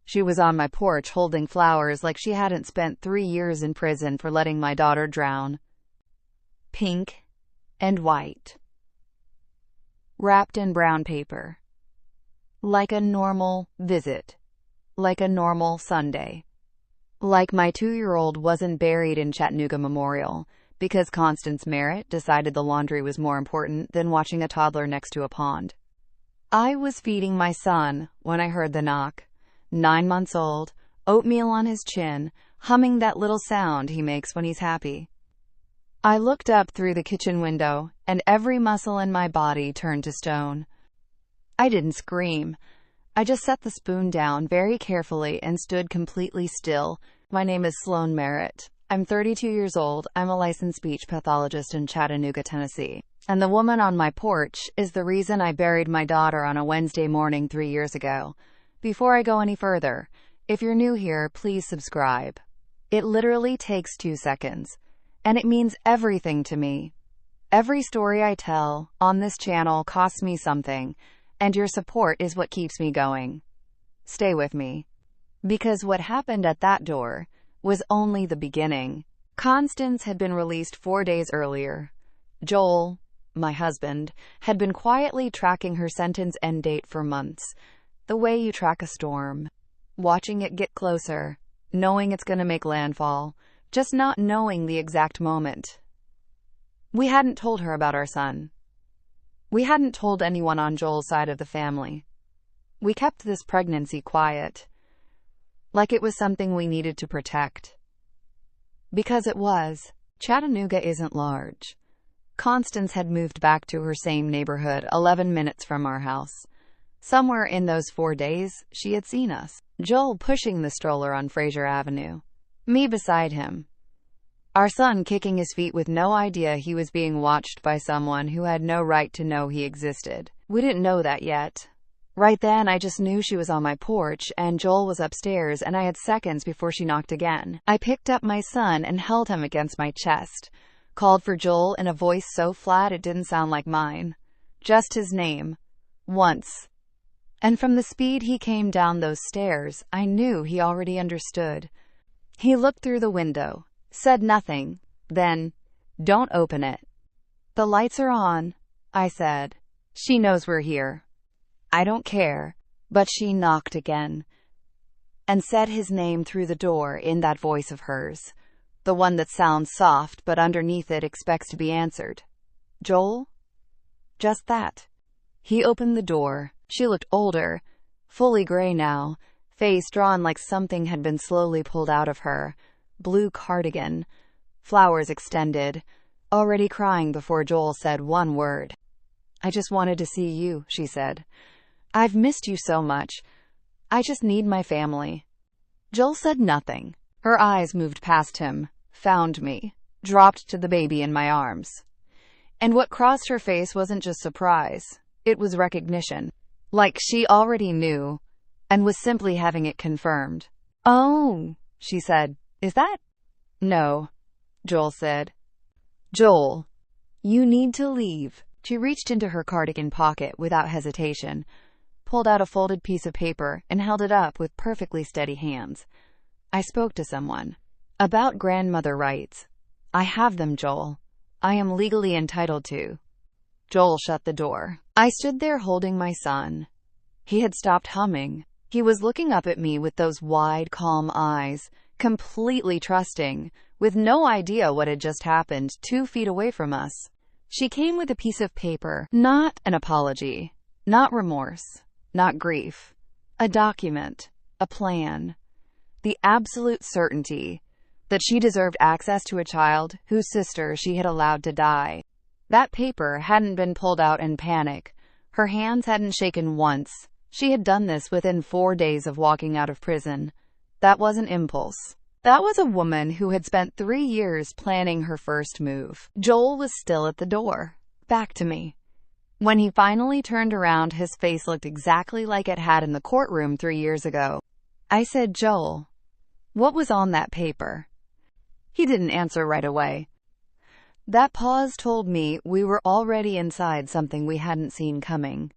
She was on my porch holding flowers like she hadn't spent 3 years in prison for letting my daughter drown. Pink and white, wrapped in brown paper. Like a normal visit. Like a normal Sunday. Like my 2-year-old wasn't buried in Chattanooga Memorial because Constance Merritt decided the laundry was more important than watching a toddler next to a pond. I was feeding my son when I heard the knock. 9 months old, oatmeal on his chin, humming that little sound he makes when he's happy. I looked up through the kitchen window, and every muscle in my body turned to stone. I didn't scream. I just set the spoon down very carefully and stood completely still. My name is Sloan Merritt. I'm 32 years old. I'm a licensed speech pathologist in Chattanooga, Tennessee. And the woman on my porch is the reason I buried my daughter on a Wednesday morning 3 years ago. Before I go any further, if you're new here, please subscribe. It literally takes 2 seconds, and it means everything to me. Every story I tell on this channel costs me something, and your support is what keeps me going. Stay with me. Because what happened at that door was only the beginning. Constance had been released 4 days earlier. Joel, my husband, had been quietly tracking her sentence end date for months. The way you track a storm. Watching it get closer, knowing it's going to make landfall, just not knowing the exact moment. We hadn't told her about our son. We hadn't told anyone on Joel's side of the family. We kept this pregnancy quiet, like it was something we needed to protect. Because it was. Chattanooga isn't large. Constance had moved back to her same neighborhood 11 minutes from our house. Somewhere in those 4 days, she had seen us. Joel pushing the stroller on Fraser Avenue. Me beside him. Our son kicking his feet with no idea he was being watched by someone who had no right to know he existed. We didn't know that yet. Right then, I just knew she was on my porch, and Joel was upstairs, and I had seconds before she knocked again. I picked up my son and held him against my chest. Called for Joel in a voice so flat it didn't sound like mine. Just his name. Once. And from the speed he came down those stairs, I knew he already understood. He looked through the window, said nothing, then, "Don't open it." "The lights are on," I said. "She knows we're here." "I don't care." But she knocked again, and said his name through the door in that voice of hers. The one that sounds soft but underneath it expects to be answered. "Joel?" Just that. He opened the door. She looked older, fully gray now, face drawn like something had been slowly pulled out of her. Blue cardigan, flowers extended, already crying before Joel said one word. "I just wanted to see you," she said. "I've missed you so much. I just need my family." Joel said nothing. Her eyes moved past him, found me, dropped to the baby in my arms. And what crossed her face wasn't just surprise. It was recognition. Like she already knew, and was simply having it confirmed. "Oh," she said. "Is that?" "No," Joel said. "Joel, you need to leave." She reached into her cardigan pocket without hesitation, pulled out a folded piece of paper, and held it up with perfectly steady hands. "I spoke to someone. About grandmother rights. I have them, Joel. I am legally entitled to." Joel shut the door. I stood there holding my son. He had stopped humming. He was looking up at me with those wide, calm eyes, completely trusting, with no idea what had just happened 2 feet away from us. She came with a piece of paper, not an apology, not remorse, not grief. A document, a plan. The absolute certainty that she deserved access to a child whose sister she had allowed to die. That paper hadn't been pulled out in panic. Her hands hadn't shaken once. She had done this within 4 days of walking out of prison. That wasn't impulse. That was a woman who had spent 3 years planning her first move. Joel was still at the door, back to me. When he finally turned around, his face looked exactly like it had in the courtroom 3 years ago. I said, "Joel, what was on that paper?" He didn't answer right away. That pause told me we were already inside something we hadn't seen coming.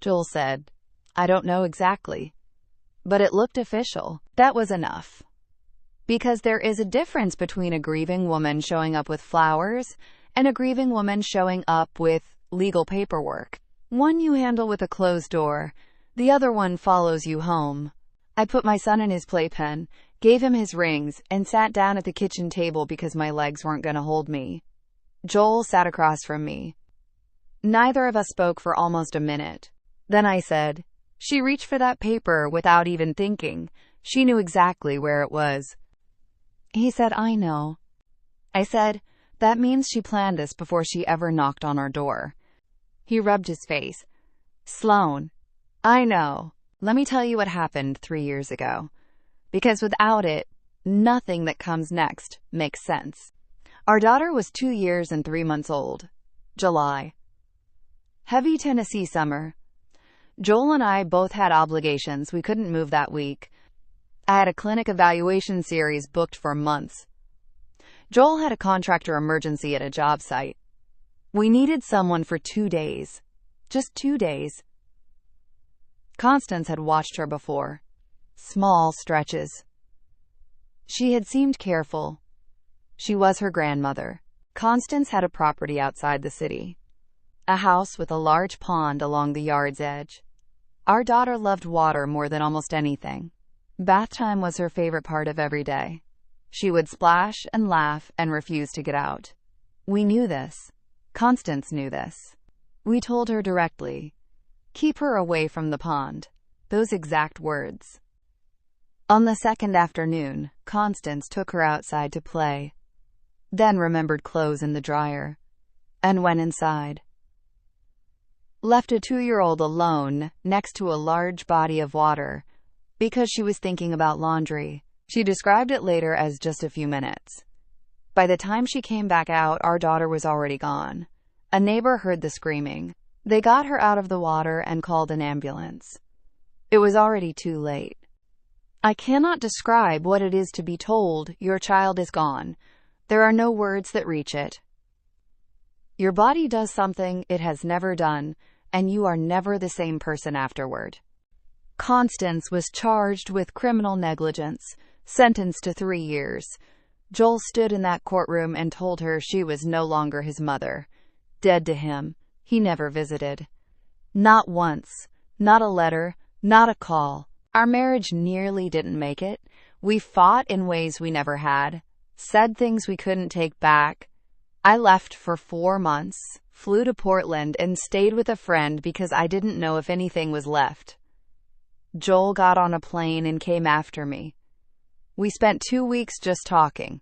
Joel said, "I don't know exactly. but it looked official. That was enough. Because there is a difference between a grieving woman showing up with flowers and a grieving woman showing up with legal paperwork. One you handle with a closed door, the other one follows you home. I put my son in his playpen, gave him his rings, and sat down at the kitchen table because my legs weren't going to hold me. Joel sat across from me. Neither of us spoke for almost a minute. Then I said, "She reached for that paper without even thinking. She knew exactly where it was." He said, "I know." I said, "That means she planned this before she ever knocked on our door." He rubbed his face. "Sloan, I know. Let me tell you what happened 3 years ago. Because without it, nothing that comes next makes sense. Our daughter was 2 years and 3 months old. July. Heavy Tennessee summer. Joel and I both had obligations. We couldn't move that week. I had a clinic evaluation series booked for months. Joel had a contractor emergency at a job site. We needed someone for 2 days. Just 2 days. Constance had watched her before. Small stretches. She had seemed careful. She was her grandmother. Constance had a property outside the city. A house with a large pond along the yard's edge. Our daughter loved water more than almost anything. Bath time was her favorite part of every day. She would splash and laugh and refuse to get out. We knew this. Constance knew this. We told her directly, "Keep her away from the pond." Those exact words. On the second afternoon, Constance took her outside to play, then remembered clothes in the dryer, and went inside. Left a 2-year-old alone next to a large body of water because she was thinking about laundry. She described it later as just a few minutes. By the time she came back out, our daughter was already gone. A neighbor heard the screaming. They got her out of the water and called an ambulance. It was already too late. I cannot describe what it is to be told your child is gone. There are no words that reach it. Your body does something it has never done, and you are never the same person afterward. Constance was charged with criminal negligence, sentenced to 3 years. Joel stood in that courtroom and told her she was no longer his mother. Dead to him. He never visited. Not once. Not a letter. Not a call. Our marriage nearly didn't make it. We fought in ways we never had. Said things we couldn't take back. I left for 4 months, flew to Portland, and stayed with a friend because I didn't know if anything was left. Joel got on a plane and came after me. We spent 2 weeks just talking,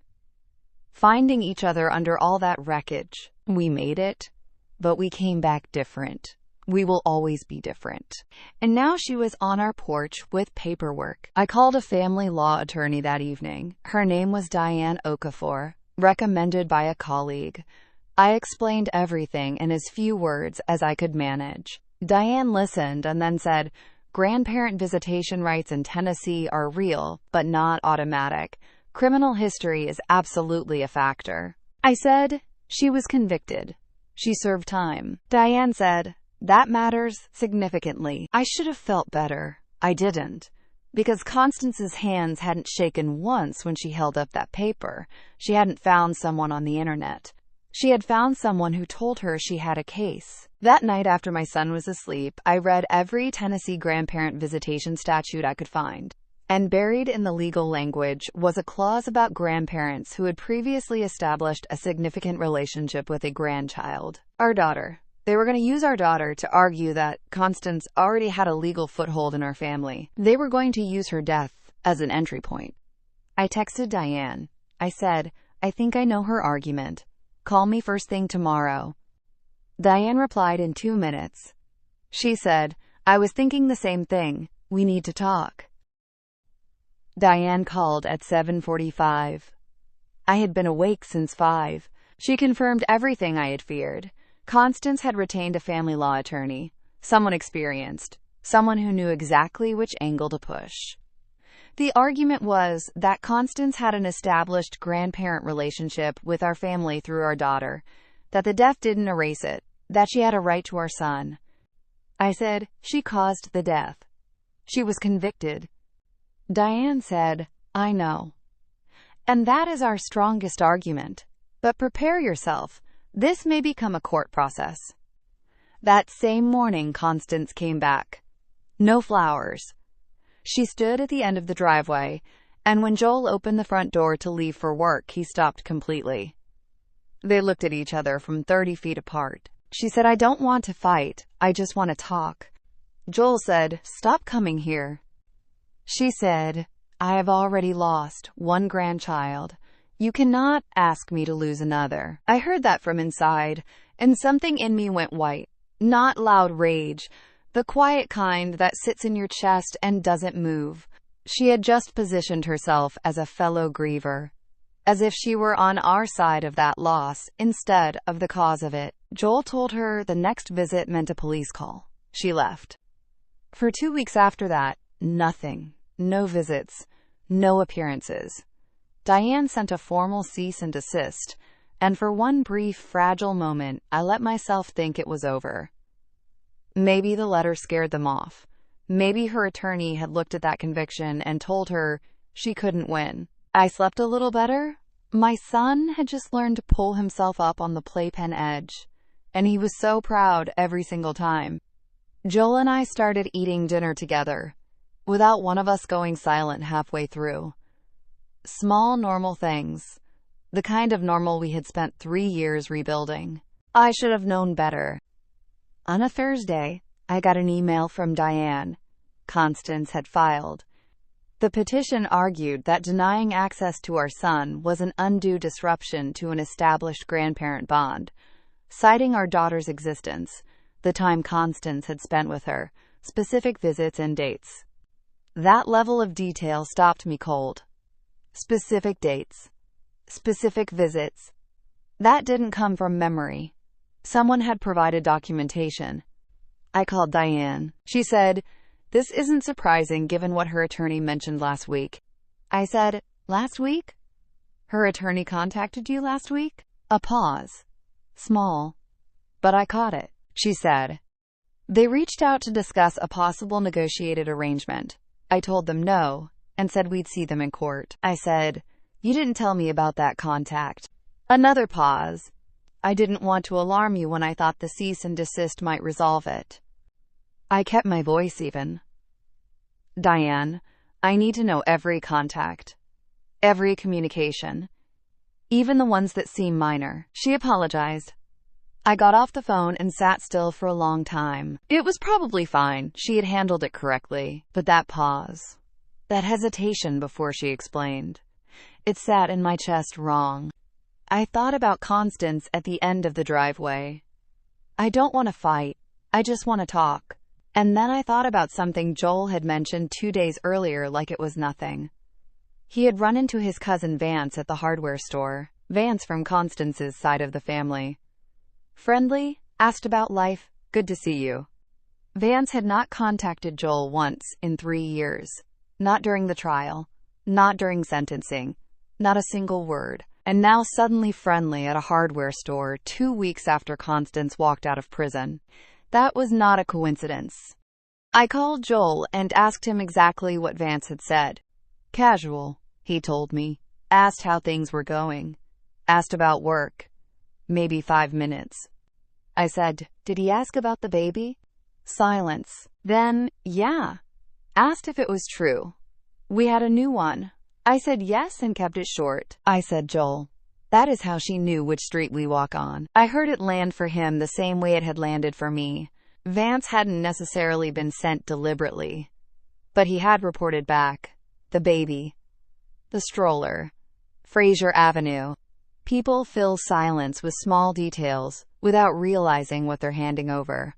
finding each other under all that wreckage. We made it, but we came back different. We will always be different. And now she was on our porch with paperwork. I called a family law attorney that evening. Her name was Diane Okafor, recommended by a colleague. I explained everything in as few words as I could manage. Diane listened and then said, "Grandparent visitation rights in Tennessee are real, but not automatic. Criminal history is absolutely a factor." I said, "She was convicted. She served time." Diane said, "That matters significantly." I should have felt better. I didn't. Because Constance's hands hadn't shaken once when she held up that paper. She hadn't found someone on the internet. She had found someone who told her she had a case. That night after my son was asleep, I read every Tennessee grandparent visitation statute I could find. And buried in the legal language was a clause about grandparents who had previously established a significant relationship with a grandchild. Our daughter. They were going to use our daughter to argue that Constance already had a legal foothold in our family. They were going to use her death as an entry point. I texted Diane. I said, "I think I know her argument. Call me first thing tomorrow." Diane replied in 2 minutes. She said, "I was thinking the same thing. We need to talk." Diane called at 7:45. I had been awake since 5. She confirmed everything I had feared. Constance had retained a family law attorney, someone experienced, someone who knew exactly which angle to push. The argument was that Constance had an established grandparent relationship with our family through our daughter, that the death didn't erase it, that she had a right to our son. I said, "She caused the death. She was convicted. Diane said, "I know. And that is our strongest argument. But prepare yourself. This may become a court process." That same morning, Constance came back. No flowers. She stood at the end of the driveway, and when Joel opened the front door to leave for work, he stopped completely. They looked at each other from 30 feet apart. She said, "I don't want to fight. I just want to talk." Joel said, "Stop coming here." She said, "I have already lost one grandchild. You cannot ask me to lose another." I heard that from inside, and something in me went white. Not loud rage, the quiet kind that sits in your chest and doesn't move. She had just positioned herself as a fellow griever, as if she were on our side of that loss instead of the cause of it. Joel told her the next visit meant a police call. She left. For 2 weeks after that, nothing. No visits. No appearances. Diane sent a formal cease and desist, and for one brief, fragile moment, I let myself think it was over. Maybe the letter scared them off. Maybe her attorney had looked at that conviction and told her she couldn't win. I slept a little better. My son had just learned to pull himself up on the playpen edge, and he was so proud every single time. Joel and I started eating dinner together, without one of us going silent halfway through. Small, normal things. The kind of normal we had spent 3 years rebuilding. I should have known better. On a Thursday, I got an email from Diane. Constance had filed. The petition argued that denying access to our son was an undue disruption to an established grandparent bond, citing our daughter's existence, the time Constance had spent with her, specific visits and dates. That level of detail stopped me cold. Specific dates. Specific visits. That didn't come from memory. Someone had provided documentation. I called Diane. She said, "This isn't surprising given what her attorney mentioned last week." I said, "Last week? Her attorney contacted you last week?" A pause. Small. But I caught it. She said, "They reached out to discuss a possible negotiated arrangement. I told them no, and said we'd see them in court." I said, "You didn't tell me about that contact." Another pause. "I didn't want to alarm you when I thought the cease and desist might resolve it." I kept my voice even. "Diane, I need to know every contact. Every communication. Even the ones that seem minor." She apologized. I got off the phone and sat still for a long time. It was probably fine. She had handled it correctly. But that pause. That hesitation before she explained. It sat in my chest wrong. I thought about Constance at the end of the driveway. "I don't want to fight. I just want to talk." And then I thought about something Joel had mentioned 2 days earlier like it was nothing. He had run into his cousin Vance at the hardware store. Vance from Constance's side of the family. Friendly, asked about life, "Good to see you." Vance had not contacted Joel once in 3 years. Not during the trial. Not during sentencing. Not a single word. And now suddenly friendly at a hardware store 2 weeks after Constance walked out of prison. That was not a coincidence. I called Joel and asked him exactly what Vance had said. Casual, he told me. Asked how things were going. Asked about work. Maybe 5 minutes. I said, "Did he ask about the baby?" Silence. Then, "Yeah." Asked if it was true. "We had a new one." I said yes and kept it short. I said, "Joel, that is how she knew which street we walk on." I heard it land for him the same way it had landed for me. Vance hadn't necessarily been sent deliberately, but he had reported back. The baby. The stroller. Fraser Avenue. People fill silence with small details, without realizing what they're handing over.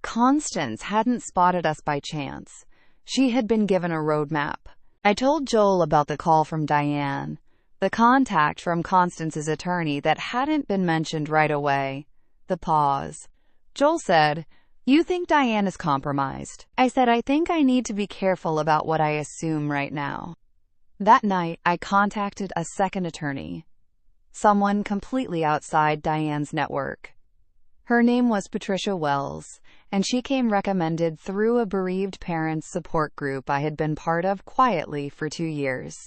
Constance hadn't spotted us by chance. She had been given a roadmap. I told Joel about the call from Diane, the contact from Constance's attorney that hadn't been mentioned right away. The pause. Joel said, "You think Diane is compromised?" I said, "I think I need to be careful about what I assume right now." That night, I contacted a second attorney. Someone completely outside Diane's network. Her name was Patricia Wells, and she came recommended through a bereaved parents support group I had been part of quietly for 2 years.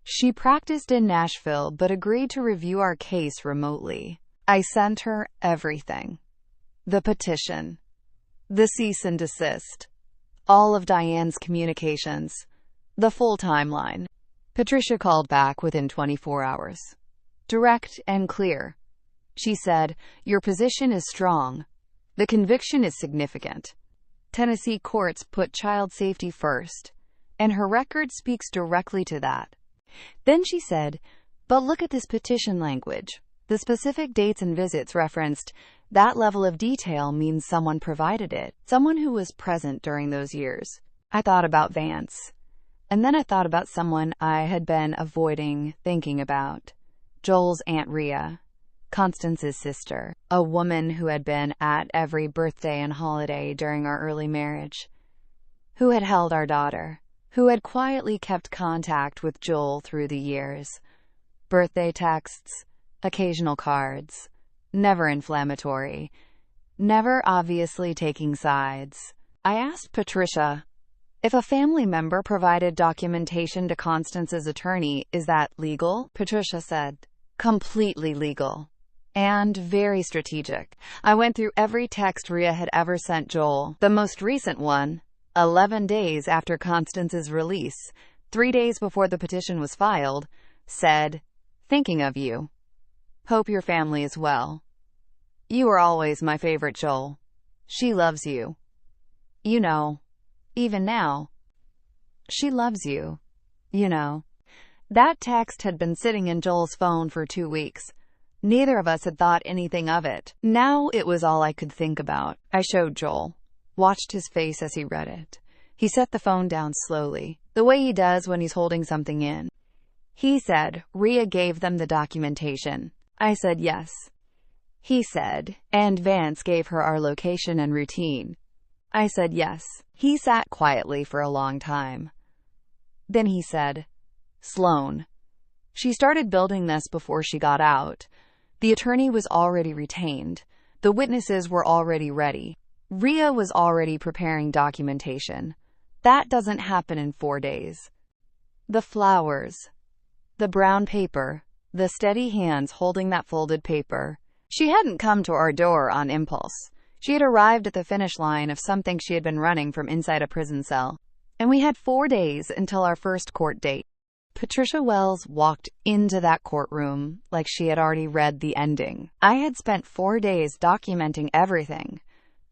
She practiced in Nashville but agreed to review our case remotely. I sent her everything. The petition, the cease and desist, all of Diane's communications, the full timeline. Patricia called back within 24 hours. Direct and clear. She said, "Your position is strong. The conviction is significant. Tennessee courts put child safety first, and her record speaks directly to that." Then she said, "But look at this petition language. The specific dates and visits referenced. That level of detail means someone provided it, someone who was present during those years." I thought about Vance. And then I thought about someone I had been avoiding thinking about. Joel's Aunt Rhea, Constance's sister, a woman who had been at every birthday and holiday during our early marriage, who had held our daughter, who had quietly kept contact with Joel through the years. Birthday texts, occasional cards, never inflammatory, never obviously taking sides. I asked Patricia, if a family member provided documentation to Constance's attorney, is that legal? Patricia said, completely legal. And very strategic. I went through every text Rhea had ever sent Joel. The most recent one, 11 days after Constance's release, 3 days before the petition was filed, said, "Thinking of you. Hope your family is well. You are always my favorite, Joel. She loves you. You know, even now. She loves you. You know." That text had been sitting in Joel's phone for 2 weeks. Neither of us had thought anything of it. Now it was all I could think about. I showed Joel, watched his face as he read it. He set the phone down slowly, the way he does when he's holding something in. He said, "Rhea gave them the documentation." I said yes. He said, "And Vance gave her our location and routine." I said yes. He sat quietly for a long time. Then he said, "Sloan. She started building this before she got out. The attorney was already retained. The witnesses were already ready. Rhea was already preparing documentation. That doesn't happen in 4 days. The flowers, the brown paper, the steady hands holding that folded paper. She hadn't come to our door on impulse. She had arrived at the finish line of something she had been running from inside a prison cell. And we had 4 days until our first court date. Patricia Wells walked into that courtroom like she had already read the ending. I had spent 4 days documenting everything.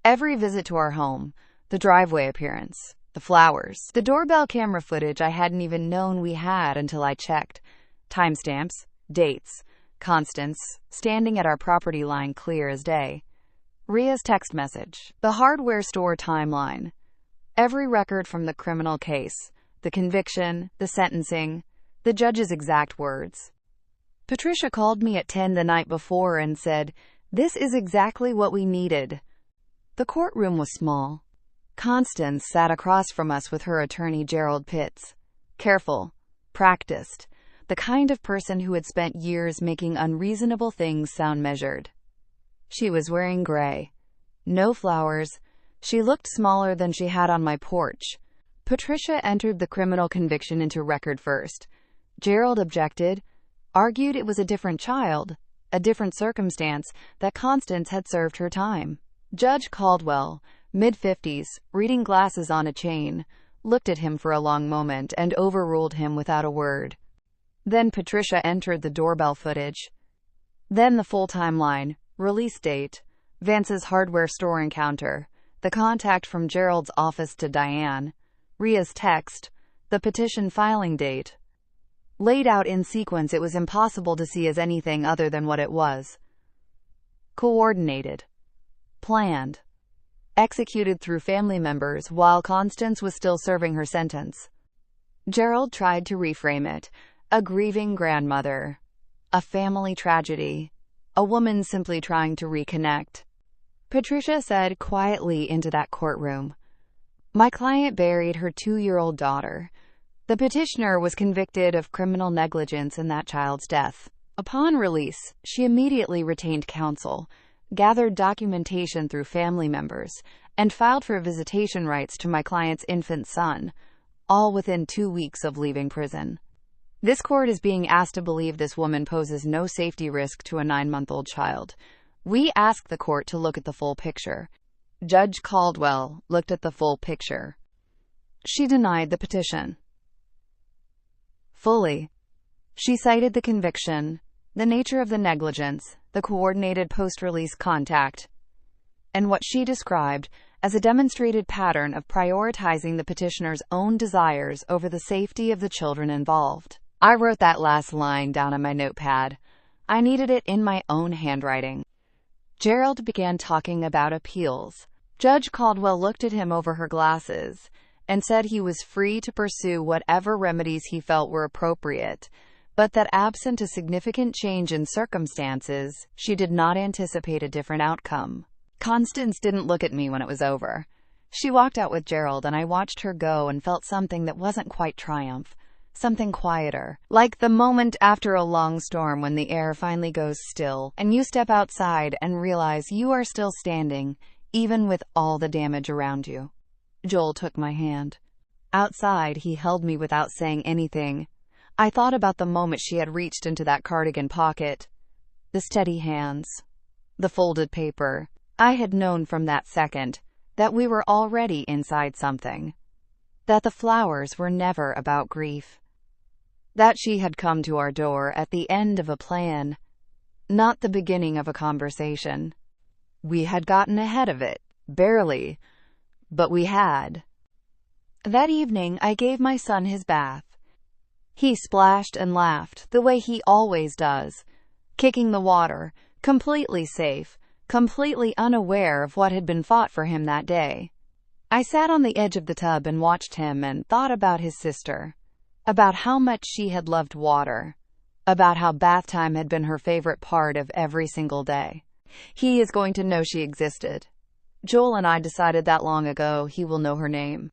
Every visit to our home, the driveway appearance, the flowers, the doorbell camera footage I hadn't even known we had until I checked. Timestamps, dates, Constance, standing at our property line clear as day. Rhea's text message, the hardware store timeline, every record from the criminal case, the conviction, the sentencing, the judge's exact words. Patricia called me at 10 the night before and said, "This is exactly what we needed." The courtroom was small. Constance sat across from us with her attorney Gerald Pitts. Careful, practiced, the kind of person who had spent years making unreasonable things sound measured. She was wearing gray. No flowers. She looked smaller than she had on my porch. Patricia entered the criminal conviction into record first. Gerald objected, argued it was a different child, a different circumstance, that Constance had served her time. Judge Caldwell, mid-50s, reading glasses on a chain, looked at him for a long moment and overruled him without a word. Then Patricia entered the doorbell footage. Then the full timeline, release date, Vance's hardware store encounter, the contact from Gerald's office to Diane, Rhea's text, the petition filing date. Laid out in sequence, it was impossible to see as anything other than what it was. Coordinated. Planned. Executed through family members while Constance was still serving her sentence. Gerald tried to reframe it. A grieving grandmother. A family tragedy. A woman simply trying to reconnect. Patricia said quietly into that courtroom, "My client buried her 2-year-old daughter. The petitioner was convicted of criminal negligence in that child's death. Upon release, she immediately retained counsel, gathered documentation through family members, and filed for visitation rights to my client's infant son, all within 2 weeks of leaving prison. This court is being asked to believe this woman poses no safety risk to a 9-month-old child. We ask the court to look at the full picture. Judge Caldwell looked at the full picture. She denied the petition fully. She cited the conviction, the nature of the negligence, the coordinated post-release contact, and what she described as a demonstrated pattern of prioritizing the petitioner's own desires over the safety of the children involved. I wrote that last line down on my notepad. I needed it in my own handwriting. Gerald began talking about appeals. Judge Caldwell looked at him over her glasses and said he was free to pursue whatever remedies he felt were appropriate, but that absent a significant change in circumstances, she did not anticipate a different outcome. Constance didn't look at me when it was over. She walked out with Gerald, and I watched her go and felt something that wasn't quite triumph, something quieter, like the moment after a long storm when the air finally goes still, and you step outside and realize you are still standing, even with all the damage around you. Joel took my hand. Outside, he held me without saying anything. I thought about the moment she had reached into that cardigan pocket. The steady hands. The folded paper. I had known from that second that we were already inside something. That the flowers were never about grief. That she had come to our door at the end of a plan, not the beginning of a conversation. We had gotten ahead of it. Barely. But we had. That evening, I gave my son his bath. He splashed and laughed, the way he always does, kicking the water, completely safe, completely unaware of what had been fought for him that day. I sat on the edge of the tub and watched him and thought about his sister, about how much she had loved water, about how bath time had been her favorite part of every single day. He is going to know she existed. Joel and I decided that long ago he will know her name.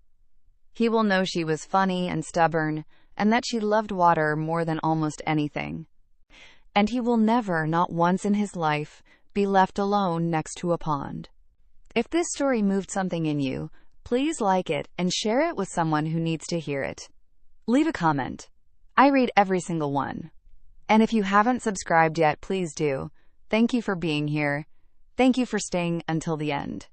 He will know she was funny and stubborn, and that she loved water more than almost anything. And he will never, not once in his life, be left alone next to a pond. If this story moved something in you, please like it and share it with someone who needs to hear it. Leave a comment. I read every single one. And if you haven't subscribed yet, please do. Thank you for being here. Thank you for staying until the end.